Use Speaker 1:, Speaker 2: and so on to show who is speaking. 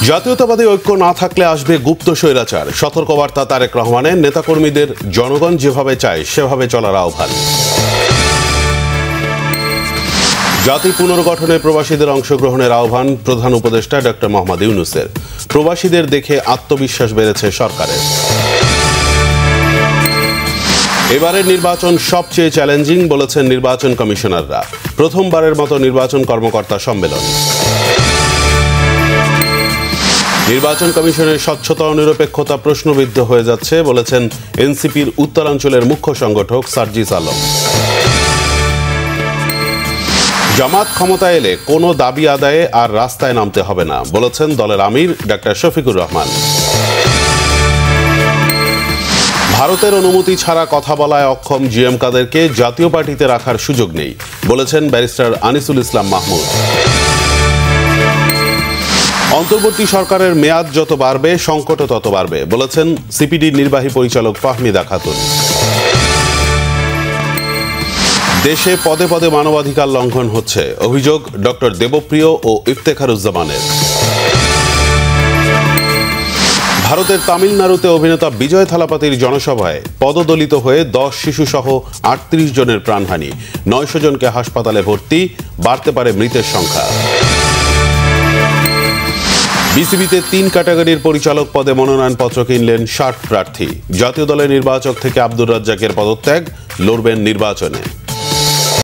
Speaker 1: জাতীয়তাবাদী ঐক্য না থাকলে আসবে গুপ্ত স্বৈরাচার, সতর্কবার্তা তারেক রহমানের। নেতাকর্মীদের জনগণ যেভাবে চায় সেভাবে চলার আহ্বান। জাতি পুনর্গঠনে প্রবাসীদের অংশগ্রহণের আহ্বান প্রধান উপদেষ্টা ডক্টর মোহাম্মদ ইউনূসের। প্রবাসীদের দেখে আত্মবিশ্বাস বেড়েছে সরকারের। এবারের নির্বাচন সবচেয়ে চ্যালেঞ্জিং বলেছেন নির্বাচন কমিশনাররা। প্রথমবারের মতো নির্বাচন কর্মকর্তা সম্মেলন। নির্বাচন কমিশনের স্বচ্ছতা ও নিরপেক্ষতা প্রশ্নবিদ্ধ হয়ে যাচ্ছে বলেছেন এনসিপির উত্তরাঞ্চলের মুখ্য সংগঠক সার্জিস আলম। জামাত ক্ষমতায় এলে কোনো দাবি আদায়ে আর রাস্তায় নামতে হবে না বলেছেন দলের আমির ডাক্তার শফিকুর রহমান। ভারতের অনুমতি ছাড়া কথা বলায় অক্ষম জিএম কাদেরকে জাতীয় পার্টিতে রাখার সুযোগ নেই বলেছেন ব্যারিস্টার আনিসুল ইসলাম মাহমুদ। অন্তর্বর্তী সরকারের মেয়াদ যত বাড়বে সংকটও তত বাড়বে বলেছেন সিপিডির নির্বাহী পরিচালক ফাহমিদা খাতুন। দেশে পদে পদে মানবাধিকার লঙ্ঘন হচ্ছে, অভিযোগ ডক্টর দেবপ্রিয় ও ইফতেখারুজ্জামানের। ভারতের তামিলনাড়ুতে অভিনেতা বিজয় থালাপাতির জনসভায় পদদলিত হয়ে 10 শিশুসহ 38 জনের প্রাণহানি, 900 জনকে হাসপাতালে ভর্তি, বাড়তে পারে মৃতের সংখ্যা। বিসিবিতে 3 ক্যাটাগরির পরিচালক পদে মনোনয়নপত্র কিনলেন 60 প্রার্থী। জাতীয় দলের নির্বাচক থেকে আব্দুর রাজ্জাকের পদত্যাগ, লড়বেন নির্বাচনে।